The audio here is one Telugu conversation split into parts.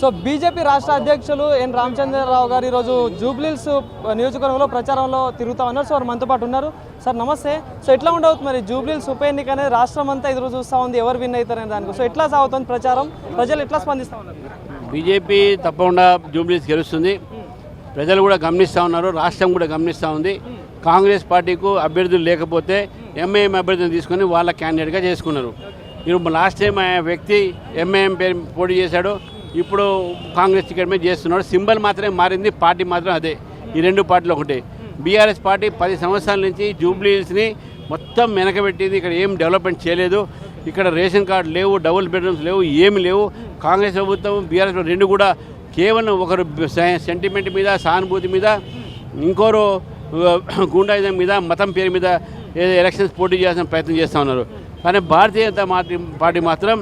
సో బీజేపీ రాష్ట్ర అధ్యక్షులు ఎన్ రామచంద్రరావు గారు ఈరోజు జూబ్లీహిల్స్ నియోజకవర్గంలో ప్రచారంలో తిరుగుతా ఉన్నారు. సో వారు మనతో పాటు ఉన్నారు. సార్ నమస్తే. సో ఎట్లా ఉండవుతుంది మరి జూబ్లీహిల్స్ ఉప ఎన్నిక అనేది రాష్ట్రం అంతా ఎదురు చూస్తూ ఉంది, ఎవరు విన్ అవుతారనే దానికి. సో ఎట్లా సాగుతుంది ప్రచారం, ప్రజలు ఎట్లా స్పందిస్తూ ఉన్నారు? బీజేపీ తప్పకుండా జూబ్లీహిల్స్ గెలుస్తుంది. ప్రజలు కూడా గమనిస్తూ ఉన్నారు, రాష్ట్రం కూడా గమనిస్తూ ఉంది. కాంగ్రెస్ పార్టీకు అభ్యర్థులు లేకపోతే ఎంఐఎం అభ్యర్థులను తీసుకొని వాళ్ళ క్యాండిడేట్గా చేసుకున్నారు. ఇప్పుడు లాస్ట్ టైం ఆ వ్యక్తి ఎంఐఎం పేరు పోటీ చేశాడు, ఇప్పుడు కాంగ్రెస్ టికెట్ మీద చేస్తున్నాడు. సింబల్ మాత్రమే మారింది, పార్టీ మాత్రం అదే. ఈ రెండు పార్టీలు ఒకటే. బీఆర్ఎస్ పార్టీ 10 సంవత్సరాల నుంచి జూబ్లీహిల్స్ని మొత్తం వెనకబెట్టింది. ఇక్కడ ఏం డెవలప్మెంట్ చేయలేదు. ఇక్కడ రేషన్ కార్డు లేవు, డబుల్ బెడ్రూమ్స్ లేవు, ఏమి లేవు. కాంగ్రెస్ ప్రభుత్వం బీఆర్ఎస్ రెండు కూడా కేవలం ఒకరు సెంటిమెంట్ మీద, సానుభూతి మీద, ఇంకోరు గుండాయిజం మీద, మతం పేరు మీద ఎలక్షన్స్ పోటీ చేయాల్సిన ప్రయత్నం చేస్తూ ఉన్నారు. కానీ భారతీయ జనతా పార్టీ మాత్రం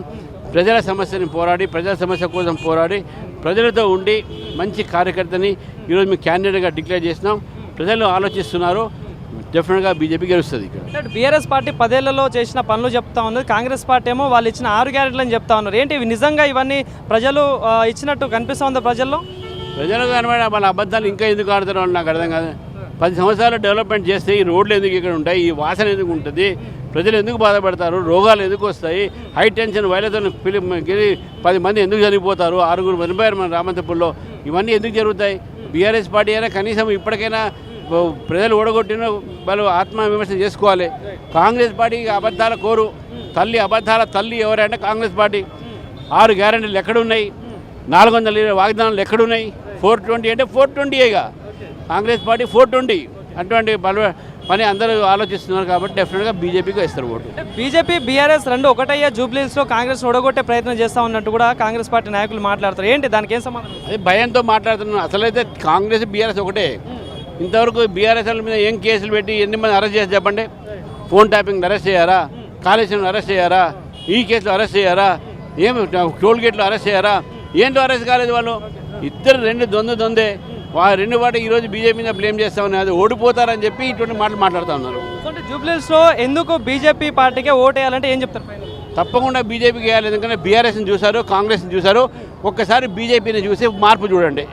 ప్రజల సమస్యని పోరాడి, ప్రజల సమస్య కోసం పోరాడి, ప్రజలతో ఉండి మంచి కార్యకర్తని ఈరోజు మేము క్యాండిడేట్గా డిక్లేర్ చేసినాం. ప్రజలు ఆలోచిస్తున్నారు, డెఫినెట్గా బీజేపీ గెలుస్తుంది. ఇక్కడ బీఆర్ఎస్ పార్టీ 10 ఏళ్లలో చేసిన పనులు చెప్తా ఉన్నది, కాంగ్రెస్ పార్టీ ఏమో వాళ్ళు ఇచ్చిన 6 గ్యారెంటీలను చెప్తా ఉన్నారు. ఏంటి ఇవి నిజంగా ఇవన్నీ ప్రజలు ఇచ్చినట్టు కనిపిస్తూ ఉందా ప్రజల్లో? ప్రజలు కనబడి వాళ్ళ అబద్ధాలు ఇంకా ఎందుకు ఆడుతారో నాకు అర్థం కాదు. 10 సంవత్సరాలు డెవలప్మెంట్ చేస్తే ఈ రోడ్లు ఎందుకు ఇక్కడ ఉంటాయి, ఈ వాసన ఎందుకు ఉంటుంది, ప్రజలు ఎందుకు బాధపడతారు, రోగాలు ఎందుకు వస్తాయి, హై టెన్షన్ వైలతో 10 మంది ఎందుకు చనిపోతారు, 6 చనిపోయారు మన రామంతపూర్లో, ఇవన్నీ ఎందుకు జరుగుతాయి? బీఆర్ఎస్ పార్టీ అయినా కనీసం ఇప్పటికైనా ప్రజలు ఓడగొట్టిన వాళ్ళు ఆత్మవిమర్శన చేసుకోవాలి. కాంగ్రెస్ పార్టీ అబద్ధాల కోరు తల్లి, అబద్ధాల తల్లి ఎవరంటే కాంగ్రెస్ పార్టీ. 6 గ్యారెంటీలు ఎక్కడున్నాయి, 400 వాగ్దానాలు ఎక్కడున్నాయి? 420 అంటే 420గా కాంగ్రెస్ పార్టీ 420. అటువంటి పని అందరూ ఆలోచిస్తున్నారు కాబట్టి డెఫినెట్గా బీజేపీకి ఇస్తారు ఓటు. బీజేపీ బీఆర్ఎస్ రెండు ఒకటయ్యే జూబ్లీహిల్స్లో కాంగ్రెస్ ఓడగొట్టే ప్రయత్నం చేస్తూ ఉన్నట్టు కూడా కాంగ్రెస్ పార్టీ నాయకులు మాట్లాడతారు. ఏంటి దానికి ఏం సమాధానం? అది భయంతో మాట్లాడుతున్నాను. అసలైతే కాంగ్రెస్ బీఆర్ఎస్ ఒకటే. ఇంతవరకు బీఆర్ఎస్ మీద ఏం కేసులు పెట్టి ఎన్ని మంది అరెస్ట్ చేసి చెప్పండి? ఫోన్ ట్యాపింగ్ అరెస్ట్ చేయారా, కాళేశ్వరం అరెస్ట్ చేయారా, ఈ కేసులో అరెస్ట్ చేయారా, ఏమి టోల్ గేట్లో అరెస్ట్ చేయారా? ఏంటో అరెస్ట్ కాలేదు వాళ్ళు. ఇద్దరు రెండు దొందే. రెండు వాటి ఈరోజు బీజేపీ మీద బ్లేమ్ చేస్తా ఉన్నారు. అది ఓడిపోతారని చెప్పి ఇటువంటి మాటలు మాట్లాడుతూ ఉన్నారు. జూబ్లీహిల్స్లో ఎందుకు బీజేపీ పార్టీకే ఓటు వేయాలంటే ఏం చెప్తారు? తప్పకుండా బీజేపీకి వేయాలి. ఎందుకంటే బీఆర్ఎస్ని చూశారు, కాంగ్రెస్ని చూశారు. ఒక్కసారి బీజేపీని చూసి మార్పు చూడండి.